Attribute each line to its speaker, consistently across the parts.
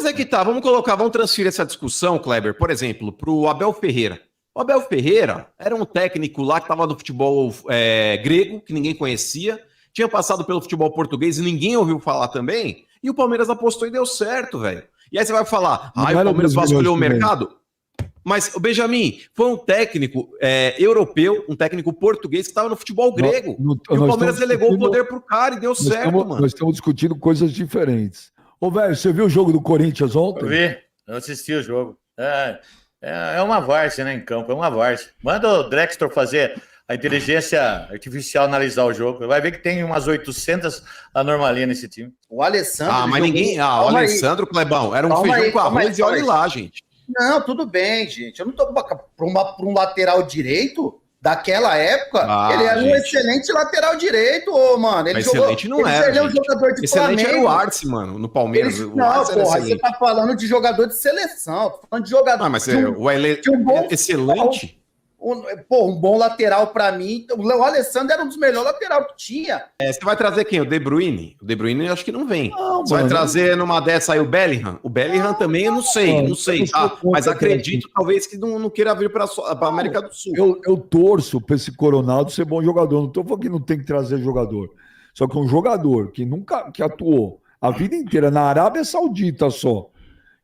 Speaker 1: Mas é que tá, vamos transferir essa discussão, Kleber, por exemplo, pro Abel Ferreira. O Abel Ferreira era um técnico lá que estava no futebol grego, que ninguém conhecia, tinha passado pelo futebol português e ninguém ouviu falar também, e o Palmeiras apostou e deu certo, velho. E aí você vai falar, o Palmeiras vasculhou o mercado? Mas o Benjamin foi um técnico europeu, um técnico português que estava no futebol grego. E o Palmeiras delegou o poder pro cara e deu certo, mano.
Speaker 2: Nós estamos discutindo coisas diferentes. Ô, velho, você viu o jogo do Corinthians ontem?
Speaker 3: Eu assisti o jogo. É uma várzea, né, em campo, é uma várzea. Manda o Drexler fazer a inteligência artificial analisar o jogo. Vai ver que tem umas 800 anormalias nesse time.
Speaker 4: O Alessandro...
Speaker 1: mas ninguém... o Alessandro, Clebão, era um feijão com arroz e olha lá, gente.
Speaker 4: Não, tudo bem, gente. Eu não tô para um lateral direito daquela época. Ele era um excelente lateral direito, mano. Ele
Speaker 1: excelente não era.
Speaker 4: Ele é um jogador de
Speaker 1: excelente Flamengo. Era o Arce, mano, no Palmeiras.
Speaker 4: Aí você tá falando de jogador de seleção. Tô falando de jogador.
Speaker 1: Mas excelente.
Speaker 4: Um bom lateral pra mim. O Alessandro era um dos melhores laterais que tinha.
Speaker 1: Você vai trazer quem? O De Bruyne? O De Bruyne eu acho que não vem. Você vai trazer numa dessa aí o Bellingham? O Bellingham também eu não sei, tá? Mas acredito talvez que não queira vir pra América do Sul.
Speaker 2: Eu torço pra esse Coronado ser bom jogador. Não tô falando que não tem que trazer jogador. Só que um jogador que atuou a vida inteira na Arábia Saudita só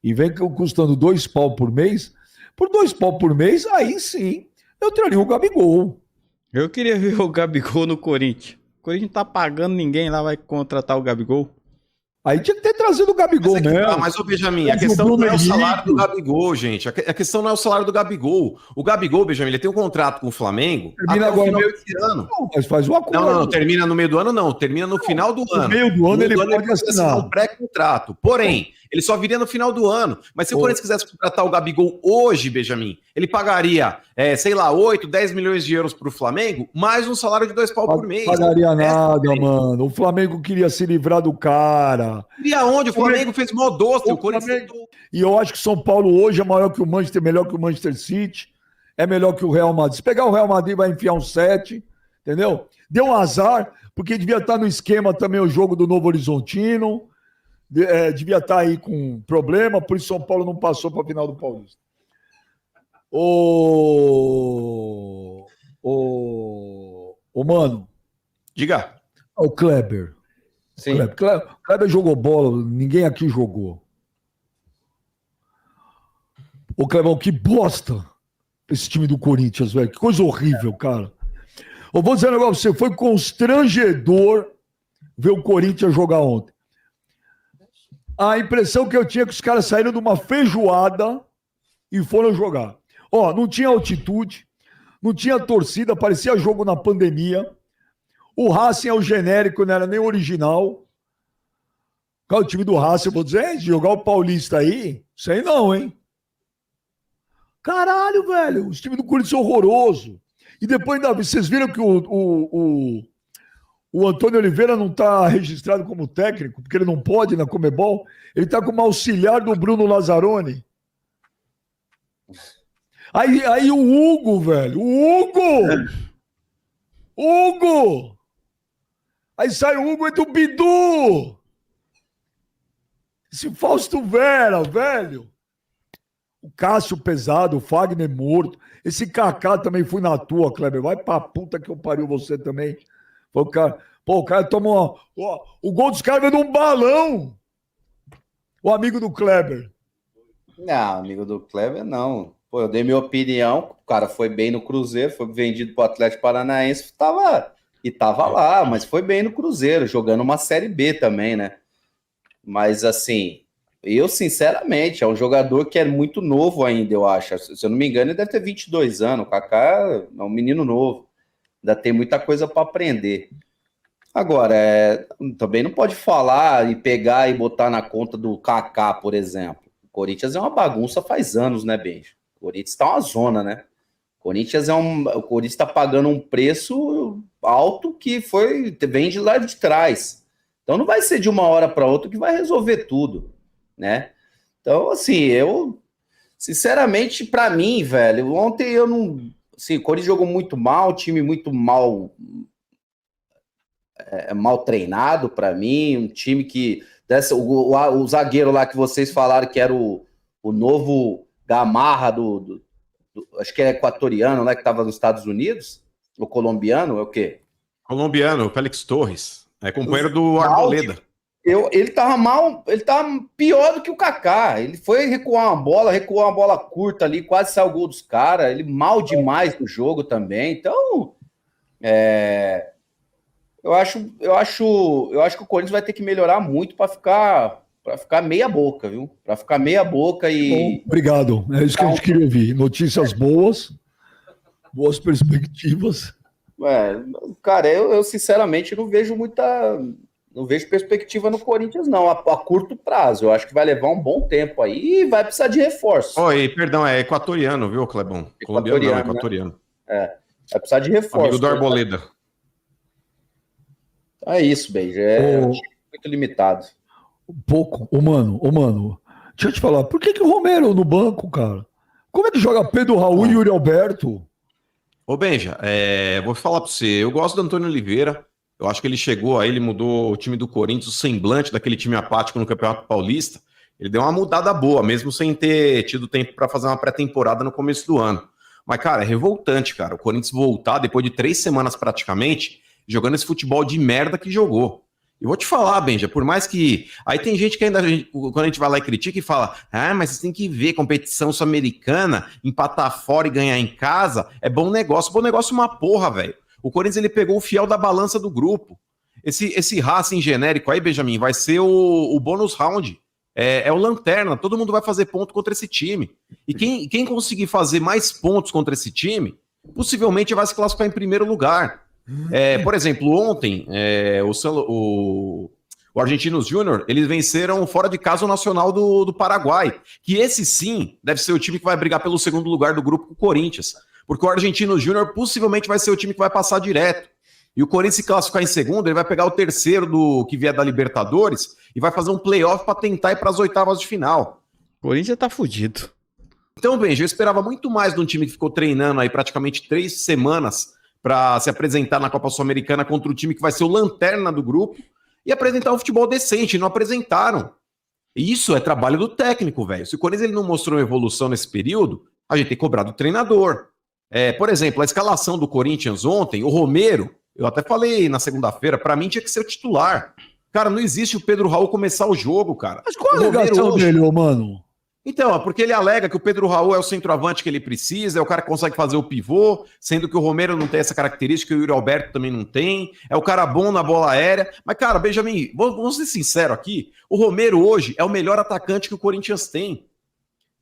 Speaker 2: e vem custando 2 pau por mês, por 2 pau por mês, aí sim eu traria o Gabigol.
Speaker 5: Eu queria ver o Gabigol no Corinthians. O Corinthians não tá pagando ninguém lá, vai contratar o Gabigol.
Speaker 2: Aí tinha que ter trazido o Gabigol mesmo.
Speaker 1: Mas, ô Benjamin, a questão não é o salário do Gabigol, gente. A questão não é o salário do Gabigol. O Gabigol, Benjamin, ele tem um contrato com o Flamengo
Speaker 2: termina agora no meio do ano. Não, mas faz o acordo.
Speaker 1: Não, termina no meio do ano, não. Termina no final do ano.
Speaker 2: No meio do ano ele pode assinar
Speaker 1: um pré-contrato. Porém, ele só viria no final do ano. Mas se o Corinthians quisesse contratar o Gabigol hoje, Benjamin, ele pagaria, 8, 10 milhões de euros pro Flamengo, mais um salário de 2 pau por mês.
Speaker 2: Não pagaria nada, mano. O Flamengo queria se livrar do cara.
Speaker 1: Queria onde? O Flamengo fez mó doce. O Corinthians...
Speaker 2: E eu acho que São Paulo hoje é maior que o Manchester, melhor que o Manchester City, é melhor que o Real Madrid. Se pegar o Real Madrid, vai enfiar um 7, entendeu? Deu um azar, porque devia estar no esquema também o jogo do Novo Horizontino. Devia estar aí com problema, por isso São Paulo não passou para a final do Paulista. Mano.
Speaker 1: Diga.
Speaker 2: O Kleber.
Speaker 4: Sim.
Speaker 2: Kleber jogou bola, ninguém aqui jogou. Ô, Clebão, que bosta esse time do Corinthians, velho. Que coisa horrível, cara. Eu vou dizer um negócio pra você, foi constrangedor ver o Corinthians jogar ontem. A impressão que eu tinha é que os caras saíram de uma feijoada e foram jogar. Não tinha altitude, não tinha torcida, parecia jogo na pandemia. O Racing é o genérico, não era nem o original. Qual é o time do Racing? Eu vou dizer, jogar o Paulista aí, sei não, hein? Caralho, velho, os times do Corinthians são horrorosos. E depois, vocês viram que o Antônio Oliveira não está registrado como técnico, porque ele não pode na Comebol. Ele está como auxiliar do Bruno Lazzaroni. Aí o Hugo, velho. Hugo! Aí sai o Hugo e entra o Bidu! Esse Fausto Vera, velho. O Cássio pesado, o Fagner morto. Esse Kaká também fui na tua, Kleber. Vai pra puta que eu pariu você também. O cara tomou o gol dos caras veio de um balão. O amigo do Kleber.
Speaker 4: Não, amigo do Kleber, não. Eu dei minha opinião. O cara foi bem no Cruzeiro, foi vendido pro Atlético Paranaense, tava lá, mas foi bem no Cruzeiro, jogando uma Série B também, né? Mas, assim, eu, sinceramente, é um jogador que é muito novo ainda, eu acho. Se eu não me engano, ele deve ter 22 anos. O Kaká é um menino novo. Ainda tem muita coisa para aprender. Agora, também não pode falar e pegar e botar na conta do Kaká, por exemplo. O Corinthians é uma bagunça faz anos, né, Benjo? O Corinthians está uma zona, né? O Corinthians está pagando um preço alto que vem de lá de trás. Então não vai ser de uma hora para outra que vai resolver tudo, né? Então, assim, sinceramente, para mim, velho, ontem eu não... Assim, o Corinthians jogou muito mal, time muito mal treinado para mim, um time que o zagueiro lá que vocês falaram que era o novo Gamarra acho que é equatoriano, né, que estava nos Estados Unidos, o colombiano, é o quê?
Speaker 1: Colombiano, Félix Torres, é companheiro do Arboleda.
Speaker 4: Ele tava mal, ele tava pior do que o Kaká. Ele foi recuar uma bola curta ali, quase saiu o gol dos caras. Ele mal demais no jogo também. Então, eu acho que o Corinthians vai ter que melhorar muito para ficar meia boca, viu? Para ficar meia boca e.
Speaker 2: Bom, obrigado. É isso que a gente queria ouvir. Notícias boas perspectivas.
Speaker 4: Cara, eu sinceramente não vejo perspectiva no Corinthians, não, a curto prazo. Eu acho que vai levar um bom tempo aí e vai precisar de reforço.
Speaker 1: Perdão, é equatoriano, viu, Clebão? Colombiano não, equatoriano.
Speaker 4: Né? Vai precisar de reforço.
Speaker 1: Amigo do Arboleda.
Speaker 4: É isso, Benja. É muito limitado.
Speaker 2: Pouco. Mano, deixa eu te falar, por que o Romero no banco, cara? Como é que joga Pedro Raul e Yuri Alberto?
Speaker 1: Ô, Benja, vou falar pra você, eu gosto do Antônio Oliveira. Eu acho que ele chegou aí, ele mudou o time do Corinthians, o semblante daquele time apático no Campeonato Paulista. Ele deu uma mudada boa, mesmo sem ter tido tempo para fazer uma pré-temporada no começo do ano. Mas, cara, é revoltante, cara. O Corinthians voltar depois de 3 semanas praticamente, jogando esse futebol de merda que jogou. E vou te falar, Benja, por mais que... Aí tem gente que ainda, quando a gente vai lá e critica e fala, mas você tem que ver competição sul-americana, empatar fora e ganhar em casa, é bom negócio. Bom negócio uma porra, velho. O Corinthians ele pegou o fiel da balança do grupo. Esse Racing genérico aí, Benjamin, vai ser o bônus round. É o lanterna. Todo mundo vai fazer ponto contra esse time. E quem conseguir fazer mais pontos contra esse time, possivelmente vai se classificar em primeiro lugar. Por exemplo, ontem, o Argentinos Júnior, eles venceram fora de casa o Nacional do Paraguai. Que esse sim deve ser o time que vai brigar pelo segundo lugar do grupo com o Corinthians. Porque o Argentinos Júnior possivelmente vai ser o time que vai passar direto. E o Corinthians se classificar em segundo, ele vai pegar o terceiro do que vier da Libertadores e vai fazer um playoff para tentar ir para as oitavas de final.
Speaker 5: O Corinthians tá fudido.
Speaker 1: Então, Benji, eu esperava muito mais de um time que ficou treinando aí praticamente 3 semanas para se apresentar na Copa Sul-Americana contra o time que vai ser o lanterna do grupo e apresentar um futebol decente. Não apresentaram. E isso é trabalho do técnico, velho. Se o Corinthians ele não mostrou evolução nesse período, a gente tem que cobrar do treinador. Por exemplo, a escalação do Corinthians ontem, o Romero, eu até falei na segunda-feira, pra mim tinha que ser o titular. Cara, não existe o Pedro Raul começar o jogo, cara.
Speaker 2: Mas qual a alegação dele, mano?
Speaker 1: Então, porque ele alega que o Pedro Raul é o centroavante que ele precisa, é o cara que consegue fazer o pivô, sendo que o Romero não tem essa característica, e o Yuri Alberto também não tem, é o cara bom na bola aérea. Mas, cara, Benjamin, vamos ser sinceros aqui, o Romero hoje é o melhor atacante que o Corinthians tem.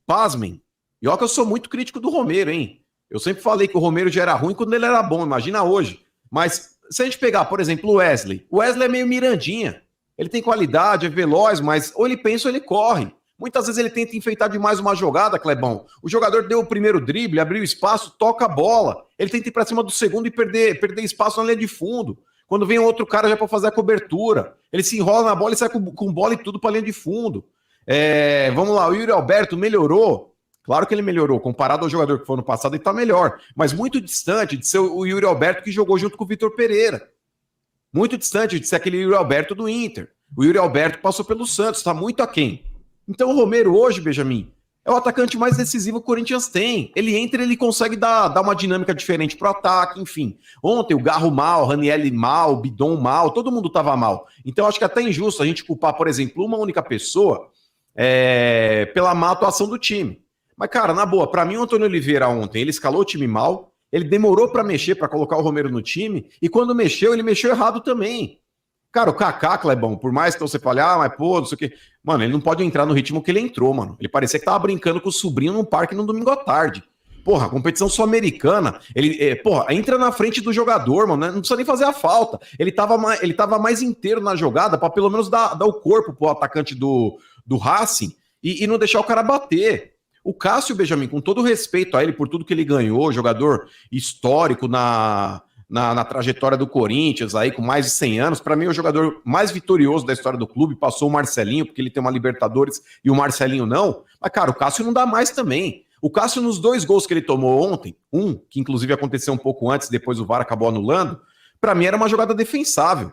Speaker 1: Pasmem. E olha que eu sou muito crítico do Romero, hein? Eu sempre falei que o Romero já era ruim quando ele era bom, imagina hoje. Mas se a gente pegar, por exemplo, o Wesley é meio mirandinha. Ele tem qualidade, é veloz, mas ou ele pensa ou ele corre. Muitas vezes ele tenta enfeitar demais uma jogada, Clebão. O jogador deu o primeiro drible, abriu espaço, toca a bola. Ele tenta ir para cima do segundo e perder espaço na linha de fundo. Quando vem outro cara já para fazer a cobertura. Ele se enrola na bola e sai com bola e tudo para a linha de fundo. Vamos lá, o Yuri Alberto melhorou. Claro que ele melhorou, comparado ao jogador que foi no passado, ele tá melhor. Mas muito distante de ser o Yuri Alberto que jogou junto com o Vitor Pereira. Muito distante de ser aquele Yuri Alberto do Inter. O Yuri Alberto passou pelo Santos, tá muito aquém. Então o Romero hoje, Benjamin, é o atacante mais decisivo que o Corinthians tem. Ele entra e ele consegue dar uma dinâmica diferente pro ataque, enfim. Ontem o Garro mal, o Ranieri mal, o Bidon mal, todo mundo tava mal. Então acho que é até injusto a gente culpar, por exemplo, uma única pessoa pela má atuação do time. Mas, cara, na boa, pra mim o Antônio Oliveira ontem, ele escalou o time mal, ele demorou pra mexer, pra colocar o Romero no time, e quando mexeu, ele mexeu errado também. Cara, o Kaká, Clebão, por mais que você fale, mas pô, não sei o quê. Mano, ele não pode entrar no ritmo que ele entrou, mano. Ele parecia que tava brincando com o sobrinho num parque no domingo à tarde. Porra, competição sul-americana, ele, entra na frente do jogador, mano, não precisa nem fazer a falta. Ele tava mais inteiro na jogada pra pelo menos dar o corpo pro atacante do Racing e não deixar o cara bater. O Cássio, Benjamin, com todo respeito a ele por tudo que ele ganhou, jogador histórico na trajetória do Corinthians, aí com mais de 100 anos, para mim é o jogador mais vitorioso da história do clube, passou o Marcelinho, porque ele tem uma Libertadores e o Marcelinho não. Mas, cara, o Cássio não dá mais também. O Cássio, nos 2 gols que ele tomou ontem, que inclusive aconteceu um pouco antes, depois o VAR acabou anulando, para mim era uma jogada defensável.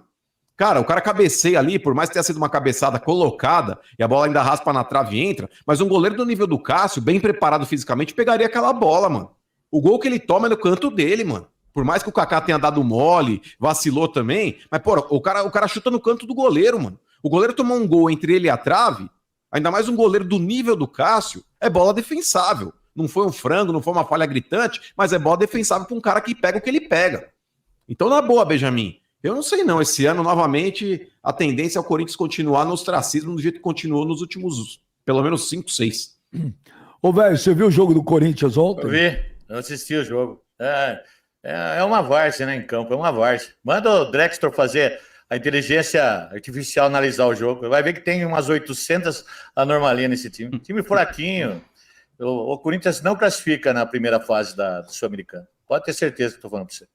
Speaker 1: Cara, o cara cabeceia ali, por mais que tenha sido uma cabeçada colocada, e a bola ainda raspa na trave e entra, mas um goleiro do nível do Cássio, bem preparado fisicamente, pegaria aquela bola, mano. O gol que ele toma é no canto dele, mano. Por mais que o Kaká tenha dado mole, vacilou também, mas, pô, o cara chuta no canto do goleiro, mano. O goleiro tomou um gol entre ele e a trave, ainda mais um goleiro do nível do Cássio, é bola defensável. Não foi um frango, não foi uma falha gritante, mas é bola defensável para um cara que pega o que ele pega. Então, na boa, Benjamin, eu não sei não. Esse ano, novamente, a tendência é o Corinthians continuar no ostracismo do jeito que continuou nos últimos, pelo menos, 5, 6.
Speaker 2: Ô, velho, você viu o jogo do Corinthians ontem?
Speaker 3: Eu vi, eu assisti o jogo. É uma várzea, né, em campo, é uma várzea. Manda o Drexler fazer a inteligência artificial analisar o jogo. Vai ver que tem umas 800 anomalias nesse time. Time fraquinho. O Corinthians não classifica na primeira fase da Sul-Americana. Pode ter certeza que estou falando para você.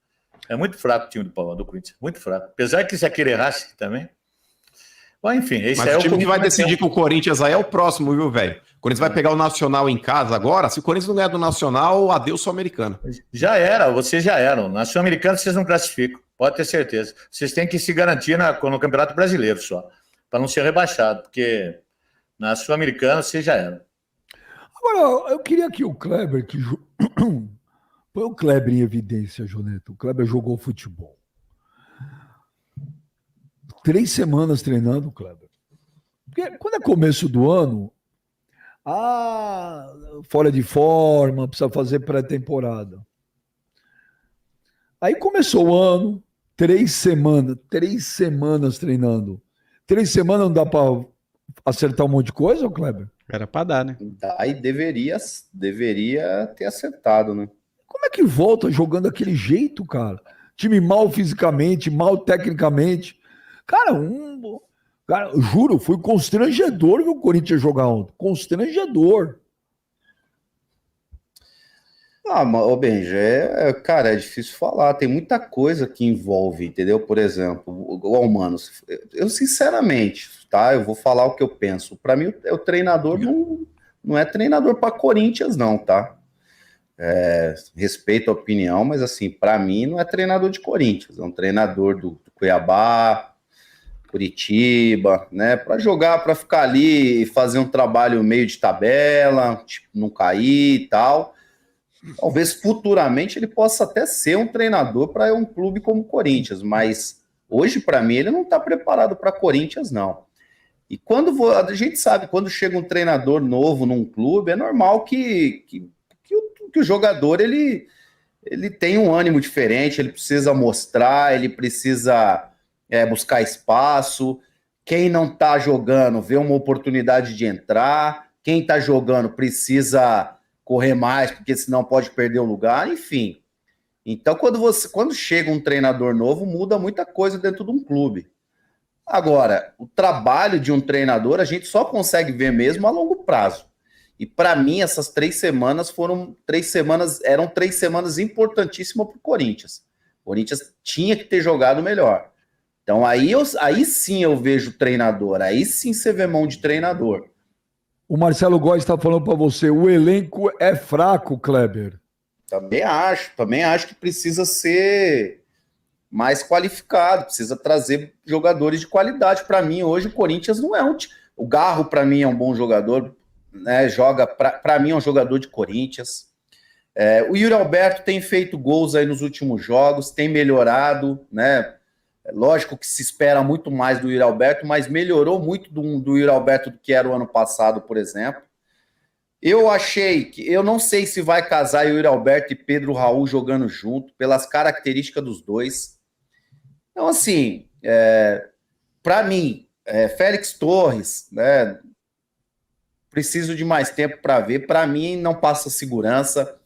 Speaker 3: É muito fraco o time do Corinthians, muito fraco. Apesar que se aquele errasse também. Bom, enfim, esse
Speaker 1: mas o time que vai decidir com o Corinthians aí é o próximo, viu, velho? O Corinthians vai pegar o Nacional em casa agora. Se o Corinthians não ganhar do Nacional, adeus Sul-Americana.
Speaker 3: Já era, vocês já eram. Na Sul-Americana vocês não classificam, pode ter certeza. Vocês têm que se garantir no Campeonato Brasileiro só, para não ser rebaixado, porque na Sul-Americana vocês já eram.
Speaker 2: Agora, eu queria que o Kleber, põe o Kleber em evidência, Joneta. O Kleber jogou futebol. 3 semanas treinando, Kleber. Porque quando é começo do ano, fora de forma, precisa fazer pré-temporada. Aí começou o ano, 3 semanas treinando. 3 semanas não dá para acertar um monte de coisa, Kleber?
Speaker 5: Era pra dar, né?
Speaker 4: Aí deveria ter acertado, né?
Speaker 2: Como é que volta jogando daquele jeito, cara? Time mal fisicamente, mal tecnicamente. Cara, eu juro, foi constrangedor ver o Corinthians jogar ontem. Constrangedor.
Speaker 4: Ô Benja, cara, é difícil falar. Tem muita coisa que envolve, entendeu? Por exemplo, o Mano, eu sinceramente, tá? Eu vou falar o que eu penso. Para mim, o treinador não é treinador para Corinthians, não, tá? Respeito a opinião, mas assim, para mim não é treinador de Corinthians, é um treinador do Cuiabá, Curitiba, né? Para jogar, para ficar ali e fazer um trabalho meio de tabela, tipo, não cair e tal. Talvez futuramente ele possa até ser um treinador para um clube como o Corinthians, mas hoje, para mim, ele não está preparado para Corinthians, não. E a gente sabe, quando chega um treinador novo num clube, é normal que o jogador ele tem um ânimo diferente, ele precisa mostrar, ele precisa buscar espaço. Quem não está jogando vê uma oportunidade de entrar, quem está jogando precisa correr mais, porque senão pode perder o lugar, enfim. Então, quando chega um treinador novo, muda muita coisa dentro de um clube. Agora, o trabalho de um treinador a gente só consegue ver mesmo a longo prazo. E para mim, essas 3 semanas eram 3 semanas importantíssimas para o Corinthians. O Corinthians tinha que ter jogado melhor. Então aí sim eu vejo treinador, aí sim você vê mão de treinador.
Speaker 2: O Marcelo Góes está falando para você, o elenco é fraco, Kleber.
Speaker 4: Também acho que precisa ser mais qualificado, precisa trazer jogadores de qualidade. Para mim, hoje o Corinthians não é o Garro, para mim, é um bom jogador, né? Para mim, é um jogador de Corinthians. O Yuri Alberto tem feito gols aí nos últimos jogos, tem melhorado, né? Lógico que se espera muito mais do Yuri Alberto, mas melhorou muito do Yuri Alberto do que era o ano passado, por exemplo. Eu não sei se vai casar Yuri Alberto e Pedro Raul jogando junto, pelas características dos dois. Então, assim, para mim, Félix Torres, né, preciso de mais tempo para ver. Para mim, não passa segurança.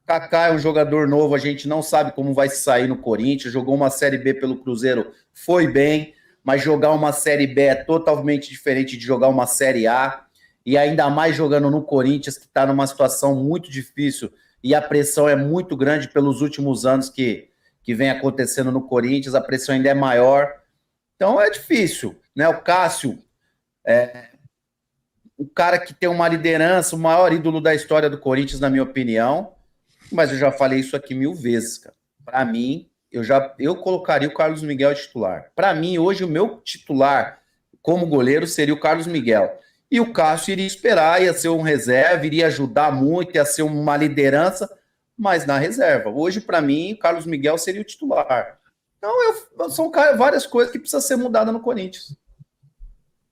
Speaker 4: Kaká é um jogador novo, a gente não sabe como vai se sair no Corinthians. Jogou uma Série B pelo Cruzeiro, foi bem, mas jogar uma Série B é totalmente diferente de jogar uma Série A. E ainda mais jogando no Corinthians, que está numa situação muito difícil e a pressão é muito grande pelos últimos anos que vem acontecendo no Corinthians, a pressão ainda é maior. Então é difícil, né? O Cássio o cara que tem uma liderança, o maior ídolo da história do Corinthians, na minha opinião, mas eu já falei isso aqui 1000 vezes, cara. Para mim, eu colocaria o Carlos Miguel titular. Para mim, hoje, o meu titular como goleiro seria o Carlos Miguel. E o Cássio iria esperar, ia ser um reserva, iria ajudar muito, ia ser uma liderança, mas na reserva. Hoje, para mim, o Carlos Miguel seria o titular. Então, são várias coisas que precisam ser mudadas no Corinthians.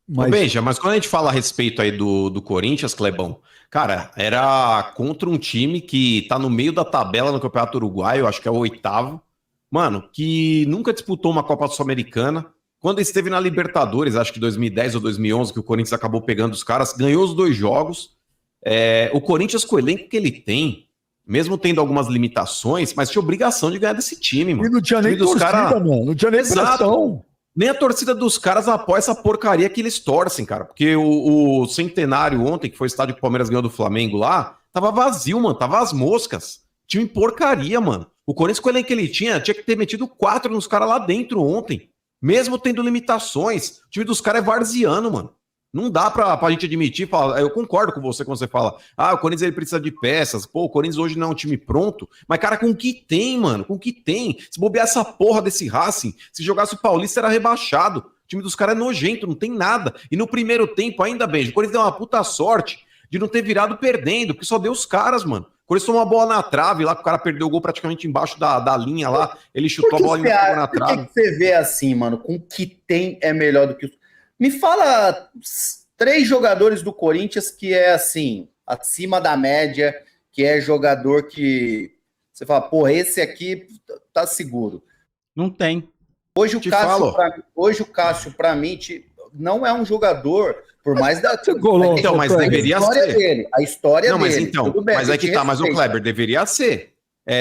Speaker 1: Mas quando a gente fala a respeito aí do Corinthians, Clebão, cara, era contra um time que tá no meio da tabela no Campeonato Uruguaio, acho que é o 8º, mano, que nunca disputou uma Copa Sul-Americana. Quando esteve na Libertadores, acho que 2010 ou 2011, que o Corinthians acabou pegando os caras, ganhou os 2 jogos. O Corinthians, com o elenco que ele tem, mesmo tendo algumas limitações, mas tinha obrigação de ganhar desse time, mano.
Speaker 2: E não tinha nem torcida, mano. Não tinha nem pressão.
Speaker 1: Nem a torcida dos caras apoia essa porcaria que eles torcem, cara. Porque o Centenário ontem, que foi o estádio que o Palmeiras ganhou do Flamengo lá, tava vazio, mano. Tava as moscas. Time porcaria, mano. O Corinthians, com o elenco que ele tinha que ter metido 4 nos caras lá dentro ontem. Mesmo tendo limitações. O time dos caras é varziano, mano. Não dá pra gente admitir. Eu concordo com você quando você fala, o Corinthians ele precisa de peças. Pô, o Corinthians hoje não é um time pronto. Mas, cara, com o que tem, mano? Com o que tem? Se bobear essa porra desse Racing, se jogasse o Paulista, era rebaixado. O time dos caras é nojento, não tem nada. E no primeiro tempo, ainda bem, o Corinthians deu uma puta sorte de não ter virado perdendo, porque só deu os caras, mano. O Corinthians tomou uma bola na trave lá, que o cara perdeu o gol praticamente embaixo da linha lá. Ele chutou a bola e não pegou na trave.
Speaker 4: Por que você vê assim, mano? Com o que tem é melhor do que... Me fala 3 jogadores do Corinthians que é assim, acima da média, que é jogador que você fala, pô, esse aqui tá seguro.
Speaker 5: Não tem.
Speaker 4: Hoje o Cássio, pra mim, não é um jogador, por mais da...
Speaker 1: Então, mas deveria ser.
Speaker 4: A história
Speaker 1: não, mas
Speaker 4: dele.
Speaker 1: Então, mas é que tá, mas o Kleber deveria ser.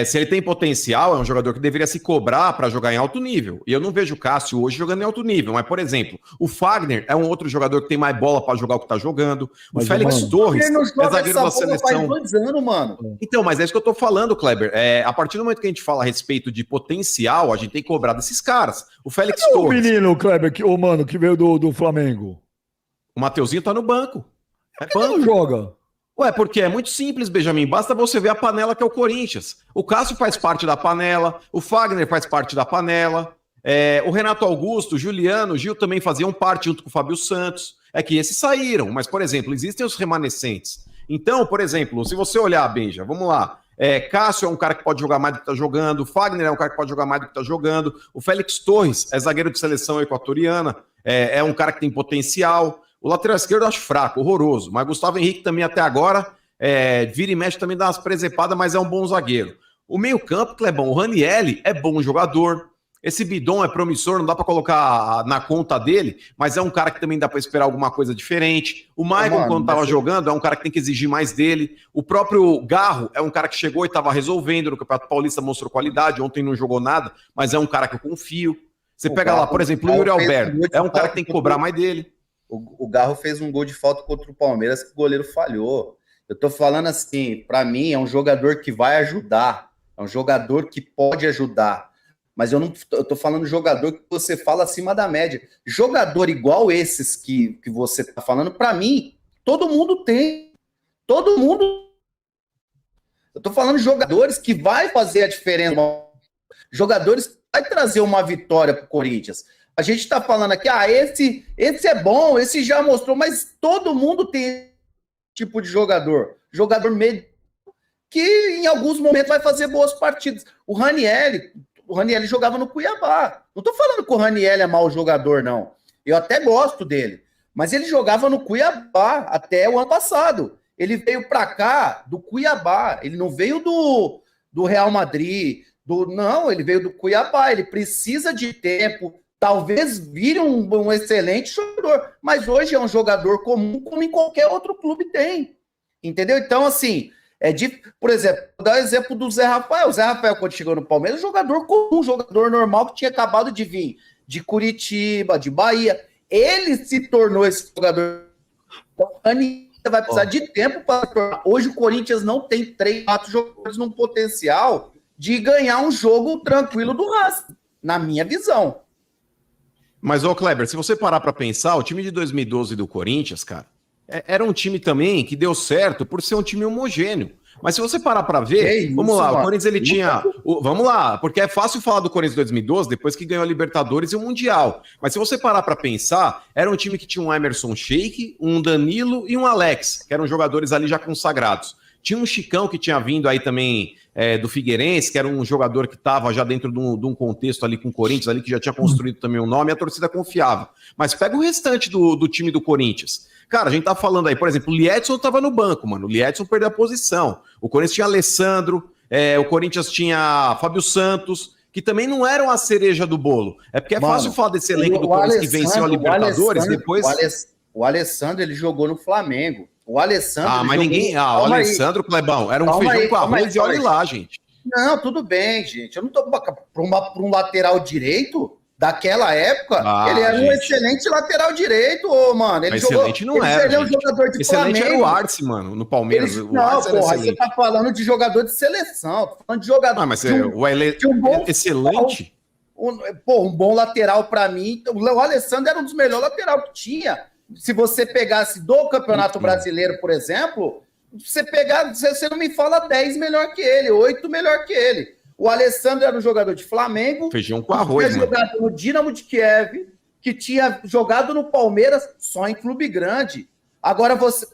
Speaker 1: Se ele tem potencial, é um jogador que deveria se cobrar para jogar em alto nível. E eu não vejo o Cássio hoje jogando em alto nível. Mas, por exemplo, o Fagner é um outro jogador que tem mais bola para jogar o que tá jogando. O Félix Torres é zagueiro da seleção.
Speaker 4: Faz 2 anos, mano.
Speaker 1: Então, mas é isso que eu tô falando, Kleber. A partir do momento que a gente fala a respeito de potencial, a gente tem que cobrar desses caras. O Félix Torres.
Speaker 2: O menino, Kleber, mano, que veio do Flamengo.
Speaker 1: O Mateuzinho tá no banco.
Speaker 2: Por que não joga?
Speaker 1: Ué, porque é muito simples, Benjamin. Basta você ver a panela que é o Corinthians. O Cássio faz parte da panela, o Fagner faz parte da panela, o Renato Augusto, o Juliano, o Gil também faziam parte junto com o Fábio Santos. É que esses saíram, mas, por exemplo, existem os remanescentes. Então, por exemplo, se você olhar, Benja, vamos lá. Cássio é um cara que pode jogar mais do que tá jogando, o Fagner é um cara que pode jogar mais do que tá jogando, o Félix Torres é zagueiro de seleção equatoriana, é um cara que tem potencial. O lateral esquerdo eu acho fraco, horroroso. Mas Gustavo Henrique também até agora vira e mexe também dá umas presepadas, mas é um bom zagueiro. O meio campo, Clebão, o Ranielli é bom jogador. Esse Bidon é promissor, não dá para colocar na conta dele, mas é um cara que também dá para esperar alguma coisa diferente. O Maicon, quando estava jogando, é um cara que tem que exigir mais dele. O próprio Garro é um cara que chegou e estava resolvendo no Campeonato Paulista, mostrou qualidade. Ontem não jogou nada, mas é um cara que eu confio. Você pega lá, por exemplo, o Yuri Alberto, é um cara que tem que cobrar mais dele.
Speaker 4: O Garro fez um gol de falta contra o Palmeiras que o goleiro falhou. Eu tô falando assim, para mim é um jogador que vai ajudar, é um jogador que pode ajudar, mas eu tô falando jogador que você fala acima da média. Jogador igual esses que você tá falando, para mim, todo mundo tem. Todo mundo. Eu tô falando de jogadores que vai fazer a diferença. Jogadores que vai trazer uma vitória pro Corinthians. A gente está falando aqui, esse é bom, esse já mostrou, mas todo mundo tem esse tipo de jogador. Jogador médio que em alguns momentos vai fazer boas partidas. O Ranielli jogava no Cuiabá. Não estou falando que o Ranielli é mau jogador, não. Eu até gosto dele. Mas ele jogava no Cuiabá até o ano passado. Ele veio para cá do Cuiabá. Ele não veio do Real Madrid. Não, ele veio do Cuiabá. Ele precisa de tempo. Talvez vire um excelente jogador, mas hoje é um jogador comum, como em qualquer outro clube tem. Entendeu? Então, assim, por exemplo, vou dar o exemplo do Zé Rafael. O Zé Rafael, quando chegou no Palmeiras, um jogador comum, um jogador normal que tinha acabado de vir de Curitiba, de Bahia. Ele se tornou esse jogador. Então, a Anitta vai precisar de tempo para tornar. Hoje o Corinthians não tem 3, 4 jogadores num potencial de ganhar um jogo tranquilo do Racing, na minha visão.
Speaker 1: Mas, Kleber, se você parar para pensar, o time de 2012 do Corinthians, cara, era um time também que deu certo por ser um time homogêneo. Mas se você parar pra ver,
Speaker 4: isso,
Speaker 1: vamos lá,
Speaker 4: mano.
Speaker 1: o Corinthians ele tinha. Vamos lá, porque é fácil falar do Corinthians 2012 depois que ganhou a Libertadores e o Mundial. Mas se você parar pra pensar, era um time que tinha um Emerson Sheik, um Danilo e um Alex, que eram jogadores ali já consagrados. Tinha um Chicão que tinha vindo aí também do Figueirense, que era um jogador que estava já dentro de um contexto ali com o Corinthians, ali que já tinha construído também um nome, e a torcida confiava. Mas pega o restante do time do Corinthians. Cara, a gente tá falando aí, por exemplo, o Liedson tava no banco, mano. O Liedson perdeu a posição. O Corinthians tinha Alessandro, o Corinthians tinha Fábio Santos, que também não eram a cereja do bolo. É porque é fácil falar desse elenco do Corinthians que venceu a Libertadores, depois...
Speaker 4: O Alessandro, ele jogou no Flamengo. O Alessandro...
Speaker 1: mas ninguém... o Alessandro, Clebão, era um feijão com arroz e olha lá, gente.
Speaker 4: Não, tudo bem, gente. Eu não tô... Para um lateral direito... Daquela época, ele era um excelente lateral direito, mano. Ele
Speaker 1: excelente
Speaker 4: jogou,
Speaker 1: não era.
Speaker 4: Ele é um jogador de
Speaker 1: excelente
Speaker 4: Flamengo.
Speaker 1: Era o Arce, mano, no Palmeiras.
Speaker 4: Não, porra, você tá falando de jogador de seleção. Tô falando de jogador.
Speaker 1: Ah, mas excelente.
Speaker 4: Um bom lateral pra mim. O Alessandro era um dos melhores laterais que tinha. Se você pegasse do Campeonato Brasileiro, por exemplo, você não me fala 10 melhor que ele, 8 melhor que ele. O Alessandro era um jogador de Flamengo.
Speaker 1: Feijão com arroz,
Speaker 4: tinha jogado no Dinamo de Kiev, que tinha jogado no Palmeiras só em clube grande. Agora, você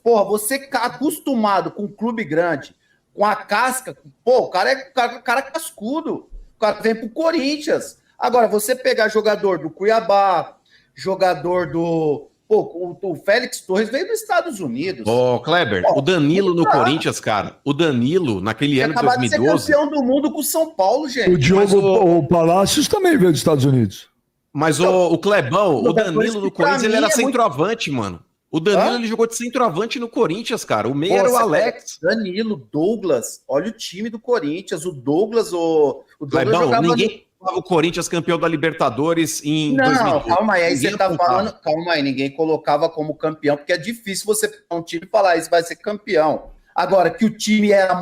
Speaker 4: acostumado com clube grande, com a casca, o cara é cascudo. O cara vem pro Corinthians. Agora, você pegar jogador do Cuiabá, jogador do... o Félix Torres veio dos Estados Unidos.
Speaker 1: Kleber, o Danilo no Corinthians, cara. O Danilo, naquele ano de 2012...
Speaker 4: de ser campeão do mundo com o São Paulo, gente.
Speaker 2: O Diogo Palácios também veio dos Estados Unidos.
Speaker 1: Mas o Clebão, o Danilo no Corinthians, ele era centroavante, mano. O Danilo, ele jogou de centroavante no Corinthians, cara. O meio era o Alex.
Speaker 4: Danilo, Douglas, olha o time do Corinthians. O Douglas, o Douglas
Speaker 1: Clebão,
Speaker 4: jogava...
Speaker 1: ninguém... o Corinthians campeão da Libertadores em 2012.
Speaker 4: Calma aí, você tá falando, calma aí, ninguém colocava como campeão, porque é difícil você pegar um time e falar, isso vai ser campeão. Agora, que o time era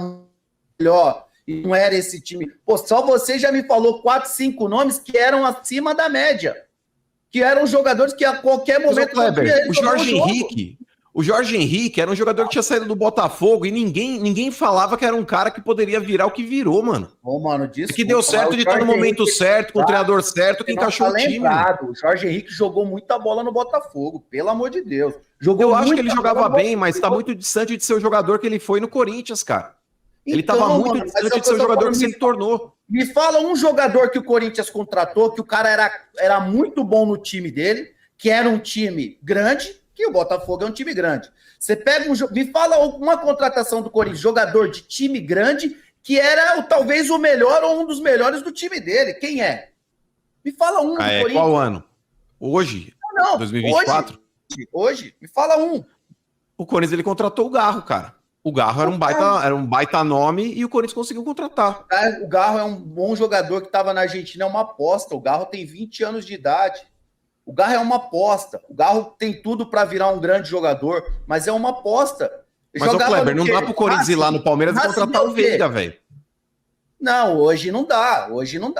Speaker 4: melhor, e não era esse time, só você já me falou 4, 5 nomes que eram acima da média, que eram jogadores que a qualquer momento...
Speaker 1: O Jorge Henrique era um jogador que tinha saído do Botafogo e ninguém falava que era um cara que poderia virar o que virou, mano.
Speaker 4: Mano, desculpa,
Speaker 1: que deu certo de estar no momento certo, com o treinador certo, que encaixou o time.
Speaker 4: O Jorge Henrique jogou muita bola no Botafogo, pelo amor de Deus.
Speaker 1: Eu acho que ele jogava bem, mas tá muito distante de ser o jogador que ele foi no Corinthians, cara. Ele tava muito distante de ser o jogador que se tornou.
Speaker 4: Me fala um jogador que o Corinthians contratou, que o cara era muito bom no time dele, que era um time grande, que o Botafogo é um time grande. Você pega me fala uma contratação do Corinthians, jogador de time grande, que era talvez o melhor ou um dos melhores do time dele. Quem é? Me fala um do Corinthians.
Speaker 1: Qual ano? Hoje?
Speaker 4: Não,
Speaker 1: 2024?
Speaker 4: Hoje. Me fala um.
Speaker 1: O Corinthians, ele contratou o Garro, cara. O Garro era um baita nome e o Corinthians conseguiu contratar.
Speaker 4: O Garro é um bom jogador que estava na Argentina, é uma aposta. O Garro tem 20 anos de idade. O Garro é uma aposta. O Garro tem tudo para virar um grande jogador, mas é uma aposta.
Speaker 1: Mas o Kleber, não dá pro Corinthians ir lá no Palmeiras e contratar o Veiga, velho.
Speaker 4: Não, hoje não dá.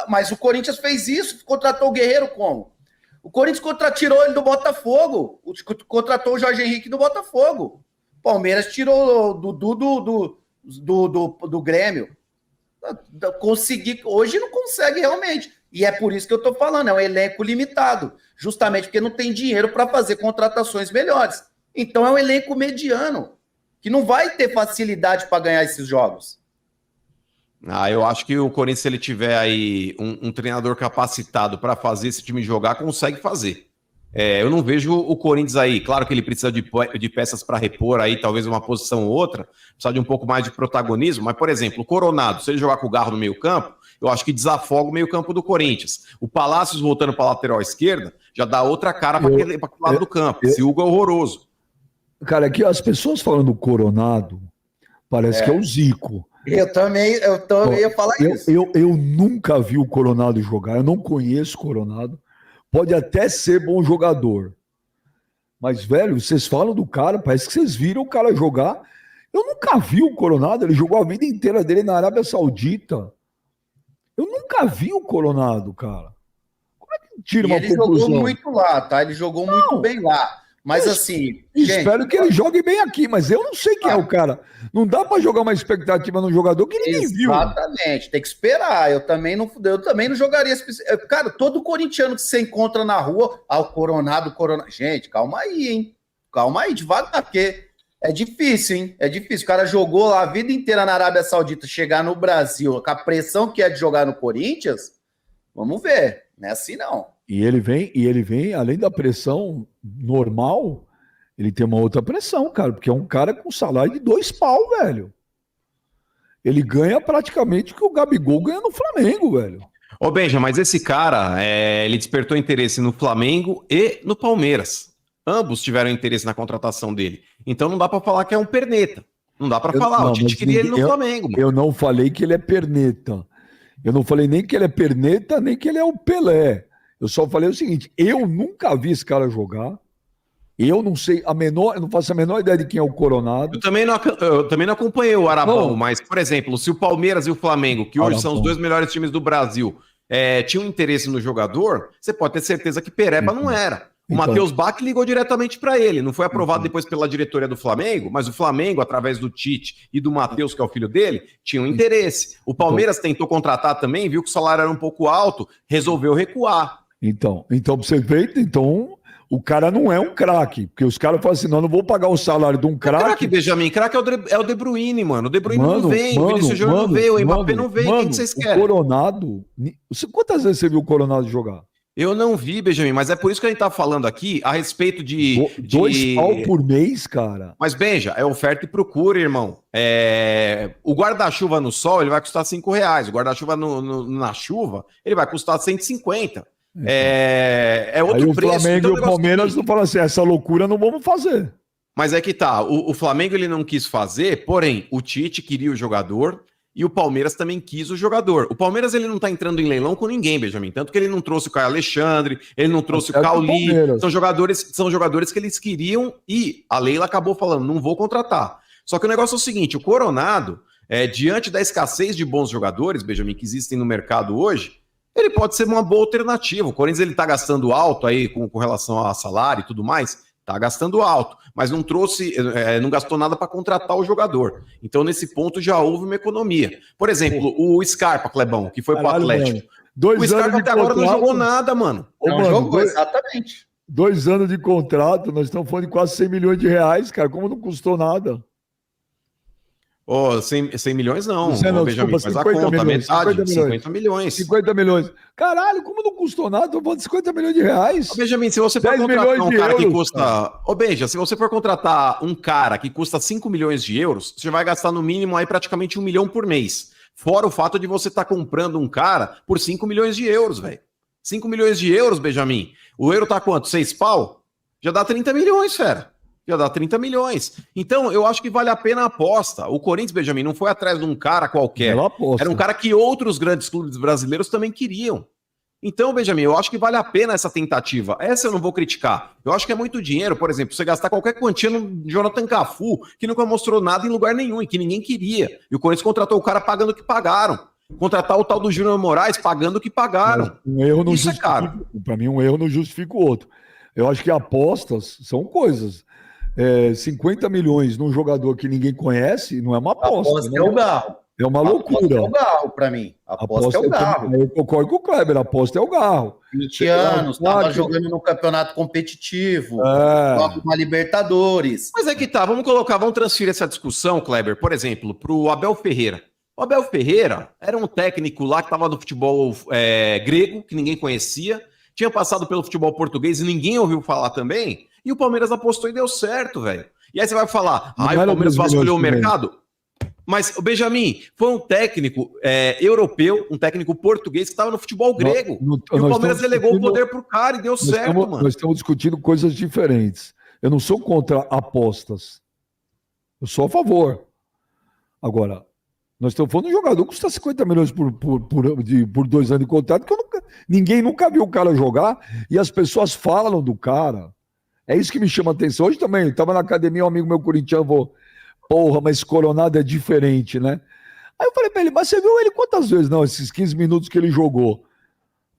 Speaker 4: Mas o Corinthians fez isso, contratou o Guerreiro como? O Corinthians tirou ele do Botafogo. Contratou o Jorge Henrique do Botafogo. O Palmeiras tirou do Grêmio. Hoje não consegue realmente. E é por isso que eu tô falando, é um elenco limitado. Justamente porque não tem dinheiro para fazer contratações melhores. Então é um elenco mediano, que não vai ter facilidade para ganhar esses jogos.
Speaker 1: Eu acho que o Corinthians, se ele tiver aí um treinador capacitado para fazer esse time jogar, consegue fazer. Eu não vejo o Corinthians aí, claro que ele precisa de peças para repor aí, talvez uma posição ou outra, precisa de um pouco mais de protagonismo, mas, por exemplo, o Coronado, se ele jogar com o Garro no meio campo, eu acho que desafoga o meio campo do Corinthians. O Palácios voltando para a lateral esquerda, já dá outra cara para aquele lado do campo. Esse Hugo é horroroso.
Speaker 2: Cara, aqui as pessoas falando do Coronado, parece que é o Zico.
Speaker 4: Eu também ia falar isso.
Speaker 2: Eu nunca vi o Coronado jogar, eu não conheço o Coronado. Pode até ser bom jogador. Mas, velho, vocês falam do cara, parece que vocês viram o cara jogar. Eu nunca vi o Coronado, ele jogou a vida inteira dele na Arábia Saudita. Eu nunca vi o Coronado, cara. Como é que tira uma conclusão?
Speaker 4: Ele jogou muito lá, tá? Ele jogou muito bem lá. Mas assim,
Speaker 2: Espero que ele jogue bem aqui, mas eu não sei quem é o cara. Não dá pra jogar uma expectativa num jogador que ninguém viu.
Speaker 4: exatamente, tem que esperar. Eu também não jogaria. Cara, todo corintiano que você encontra na rua, o Coronado. Gente, calma aí, hein? Calma aí, devagar, porque é difícil, hein? É difícil. O cara jogou lá a vida inteira na Arábia Saudita, chegar no Brasil, com a pressão que é de jogar no Corinthians, vamos ver. Não é assim, não.
Speaker 2: E ele vem, além da pressão normal, ele tem uma outra pressão, cara, porque é um cara com salário de 2 pau, velho. Ele ganha praticamente o que o Gabigol ganha no Flamengo, velho.
Speaker 1: Ô, Benja, mas esse cara, ele despertou interesse no Flamengo e no Palmeiras. Ambos tiveram interesse na contratação dele. Então não dá pra falar que é um perneta. Não dá pra falar. O Tite queria ele no Flamengo. Mano.
Speaker 2: Eu não falei que ele é perneta. Eu não falei nem que ele é perneta, nem que ele é o Pelé. Eu só falei o seguinte, eu nunca vi esse cara jogar. Eu não sei eu não faço a menor ideia de quem é o Coronado.
Speaker 1: Eu também não acompanhei o Arabão, mas, por exemplo, se o Palmeiras e o Flamengo, que hoje são os 2 melhores times do Brasil, tinham interesse no jogador, você pode ter certeza que Pereba não era. O Matheus Bach ligou diretamente para ele. Não foi aprovado depois pela diretoria do Flamengo, mas o Flamengo, através do Tite e do Matheus, que é o filho dele, tinham interesse. O Palmeiras tentou contratar também, viu que o salário era um pouco alto, resolveu recuar.
Speaker 2: Então pra você ver, o cara não é um craque, porque os caras falam assim, não vou pagar o salário de um craque.
Speaker 1: Craque, Benjamin, craque é o De Bruyne, mano. O De Bruyne não vem, o Vinícius Júnior não veio, o Mbappé não vem, quem que vocês querem?
Speaker 2: O Coronado, quantas vezes você viu o Coronado jogar?
Speaker 1: Eu não vi, Benjamin, mas é por isso que a gente tá falando aqui a respeito de...
Speaker 2: 2 pau por mês, cara.
Speaker 1: Mas, Benja, é oferta e procura, irmão. O guarda-chuva no sol, ele vai custar R$5. O guarda-chuva na chuva, ele vai custar 150. É outro
Speaker 2: aí o
Speaker 1: preço.
Speaker 2: Flamengo
Speaker 1: então,
Speaker 2: e o Palmeiras não falam assim, essa loucura não vamos fazer.
Speaker 1: Mas é que tá, o Flamengo ele não quis fazer, porém, o Tite queria o jogador e o Palmeiras também quis o jogador. O Palmeiras ele não tá entrando em leilão com ninguém, Benjamin, tanto que ele não trouxe o Caio Alexandre, ele não trouxe o Cauli, são jogadores que eles queriam e a Leila acabou falando, não vou contratar. Só que o negócio é o seguinte, o Coronado, diante da escassez de bons jogadores, Benjamin, que existem no mercado hoje, ele pode ser uma boa alternativa. O Corinthians ele tá gastando alto aí com relação a salário e tudo mais, tá gastando alto, mas não não gastou nada para contratar o jogador. Então nesse ponto já houve uma economia. Por exemplo, o Scarpa, Clebão, que foi pro Atlético.
Speaker 2: Mano.
Speaker 1: O Scarpa até agora não jogou nada, mano.
Speaker 4: Não jogou, exatamente.
Speaker 2: 2 anos de contrato, nós estamos falando de quase 100 milhões de reais, cara, como não custou nada?
Speaker 1: 100 milhões não,
Speaker 2: Benjamin,
Speaker 1: faz a conta,
Speaker 2: milhões,
Speaker 1: metade, 50 milhões.
Speaker 2: 50 milhões. Caralho, como não custou nada? Tô falando de 50 milhões de reais.
Speaker 1: Benjamin, se você for contratar um cara que custa... Benja, se você for contratar um cara que custa 5 milhões de euros, você vai gastar no mínimo aí praticamente 1 milhão por mês. Fora o fato de você estar comprando um cara por 5 milhões de euros, velho. 5 milhões de euros, Benjamin. O euro tá quanto? 6 pau? Já dá 30 milhões, fera. Já dá 30 milhões. Então, eu acho que vale a pena a aposta. O Corinthians, Benjamin, não foi atrás de um cara qualquer. Era um cara que outros grandes clubes brasileiros também queriam. Então, Benjamin, eu acho que vale a pena essa tentativa. Essa eu não vou criticar. Eu acho que é muito dinheiro, por exemplo, você gastar qualquer quantia no Jonathan Cafu, que nunca mostrou nada em lugar nenhum e que ninguém queria. E o Corinthians contratou o cara pagando o que pagaram. Contratar o tal do Júnior Moraes pagando o que pagaram.
Speaker 2: Um erro não justifica. Para mim, um erro não justifica o outro. Eu acho que apostas são coisas. 50 milhões num jogador que ninguém conhece não é uma aposta.
Speaker 4: Aposta é o Garro.
Speaker 2: É uma loucura.
Speaker 4: Aposta é o Garro para mim. Aposta é o Garro.
Speaker 2: Eu concordo com o Kleber, aposta é o Garro.
Speaker 4: 20 anos, estava jogando no campeonato competitivo, joga uma Libertadores.
Speaker 1: Mas é que tá, vamos transferir essa discussão, Kleber, por exemplo, pro Abel Ferreira. O Abel Ferreira era um técnico lá que estava no futebol grego, que ninguém conhecia, tinha passado pelo futebol português e ninguém ouviu falar também, e o Palmeiras apostou e deu certo, velho. E aí você vai falar, o Palmeiras vasculhou o mercado? Mas o Benjamin foi um técnico europeu, um técnico português que estava no futebol grego. E o Palmeiras delegou o poder pro cara e deu certo, mano.
Speaker 2: Nós estamos discutindo coisas diferentes. Eu não sou contra apostas. Eu sou a favor. Agora, nós estamos falando de um jogador que custa 50 milhões por 2 anos de contrato, que ninguém nunca viu o cara jogar e as pessoas falam do cara. É isso que me chama a atenção. Hoje também, eu estava na academia, um amigo meu corintiano falou, porra, mas Coronado é diferente, né? Aí eu falei pra ele, mas você viu ele quantas vezes? Não, esses 15 minutos que ele jogou.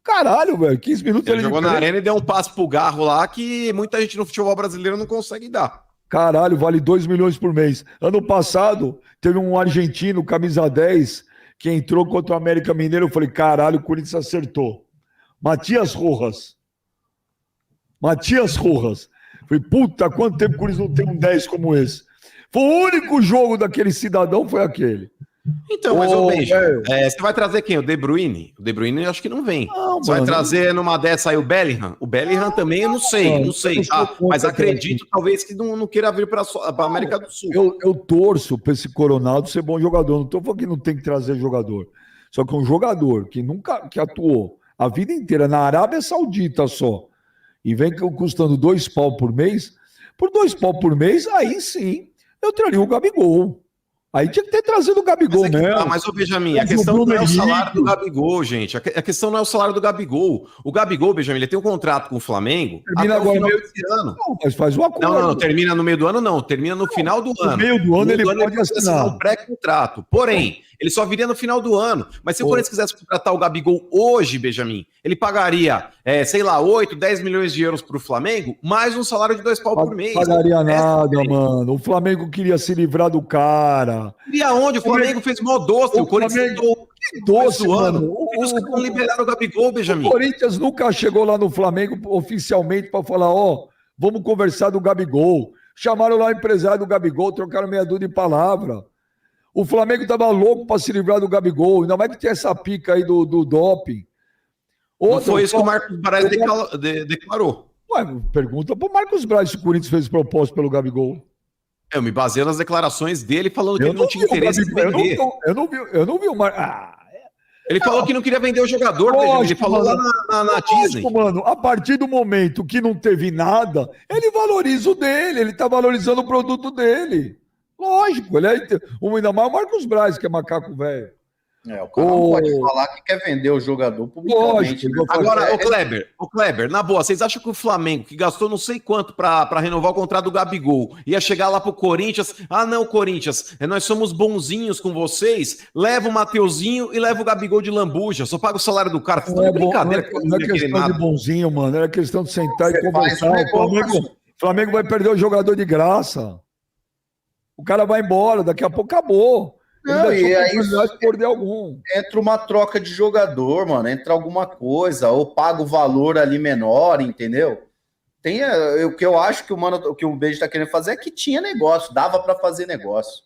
Speaker 2: Caralho, velho, 15 minutos
Speaker 1: Ele
Speaker 2: de
Speaker 1: jogou na
Speaker 2: diferença.
Speaker 1: arena e deu um passe pro Garro lá que muita gente no futebol brasileiro não consegue dar.
Speaker 2: Caralho, vale 2 milhões por mês. Ano passado, teve um argentino, camisa 10, que entrou contra o América Mineiro. Eu falei, caralho, o Corinthians acertou. Matias Rojas. Matias Rojas. Falei, puta, quanto tempo o Corinthians não tem um 10 como esse? Foi o único jogo daquele cidadão, foi aquele.
Speaker 1: Então, mas
Speaker 2: Ô,
Speaker 1: ô Benja,
Speaker 2: velho.
Speaker 1: você vai trazer quem? O De Bruyne? O De Bruyne eu acho que não vem.
Speaker 2: Não,
Speaker 1: Você vai
Speaker 2: mano.
Speaker 1: trazer numa dessa aí o Bellingham? O Bellingham também eu não sei,
Speaker 2: mano,
Speaker 1: não sei,
Speaker 2: eu sou
Speaker 1: tá?
Speaker 2: contra
Speaker 1: Mas
Speaker 2: aquela
Speaker 1: acredito talvez que não queira vir para a América do Sul.
Speaker 2: Eu torço para esse Coronado ser bom jogador. Não estou falando que não tem que trazer jogador. Só que um jogador que nunca que atuou a vida inteira na Arábia Saudita só e vem custando 2 pau por mês, por 2 pau por mês, aí sim eu traria o Gabigol. Aí tinha que ter trazido o Gabigol
Speaker 1: Mas,
Speaker 2: mesmo.
Speaker 1: mas ô Benjamin, a
Speaker 2: Mas o
Speaker 1: questão não
Speaker 2: Bruno
Speaker 1: é o salário
Speaker 2: Henrique.
Speaker 1: do Gabigol, gente. A questão não é o salário do Gabigol. O Gabigol, Benjamin, ele tem um contrato com o Flamengo
Speaker 2: Termina
Speaker 1: até o
Speaker 2: agora
Speaker 1: final
Speaker 2: meio-
Speaker 1: desse ano.
Speaker 2: Não, mas faz o acordo.
Speaker 1: Não, termina no meio do ano, não. Termina no final do ano.
Speaker 2: No meio do ano
Speaker 1: No
Speaker 2: ele
Speaker 1: meio do
Speaker 2: pode assinar.
Speaker 1: um pré-contrato. Porém, ele só viria no final do ano. Mas se o Corinthians quisesse contratar o Gabigol hoje, Benjamin, ele pagaria, sei lá, 8, 10 milhões de euros para o Flamengo, mais um salário de 2 pau por mês.
Speaker 2: Pagaria nada,
Speaker 1: É,
Speaker 2: mano. O Flamengo queria se livrar do cara.
Speaker 1: E aonde? O Flamengo fez mó doce. O Corinthians
Speaker 2: Flamengo-
Speaker 1: tentou
Speaker 2: Doce,
Speaker 1: do ano.
Speaker 2: mano.
Speaker 1: Por que os caras não liberaram o Gabigol, Benjamin?
Speaker 2: O Corinthians nunca chegou lá no Flamengo oficialmente para falar, ó, vamos conversar do Gabigol. Chamaram lá o empresário do Gabigol, trocaram meia dúzia de palavra. O Flamengo tava louco para se livrar do Gabigol. Ainda mais que tem essa pica aí do doping.
Speaker 1: Não foi isso que o Marcos Braz declarou.
Speaker 2: Ué, pergunta pro Marcos Braz se o Corinthians fez propósito pelo Gabigol.
Speaker 1: Eu me baseio nas declarações dele falando que ele não tinha
Speaker 2: vi o
Speaker 1: interesse em
Speaker 2: Gabigol,
Speaker 1: vender.
Speaker 2: eu não vi o Marcos.
Speaker 1: Ele falou que não queria vender o jogador, Benjamin. Ele
Speaker 2: Lógico,
Speaker 1: falou lá
Speaker 2: mano.
Speaker 1: na Disney.
Speaker 2: Lógico, mano, a partir do momento que não teve nada, ele valoriza o dele, ele tá valorizando o produto dele. Lógico, ele é ainda mais o Marcos Braz, que é macaco velho.
Speaker 4: O cara não pode falar que quer vender o jogador publicamente.
Speaker 2: Lógico,
Speaker 1: Agora, ô Kleber, na boa, vocês acham que o Flamengo, que gastou não sei quanto pra renovar o contrato do Gabigol, ia chegar lá pro Corinthians? Ah, não, Corinthians, nós somos bonzinhos com vocês, leva o Mateuzinho e leva o Gabigol de lambuja, só paga o salário do cara.
Speaker 2: Não é,
Speaker 1: Brincadeira.
Speaker 2: não é questão de bonzinho, mano. Era questão de sentar e conversar. O Flamengo vai perder o jogador de graça. O cara vai embora, daqui a pouco acabou.
Speaker 4: Não, e aí
Speaker 2: perder algum.
Speaker 4: entra uma troca de jogador, mano. Entra alguma coisa, ou paga o valor ali menor, entendeu? O que eu acho que o Beijo tá querendo fazer é que tinha negócio, dava para fazer negócio.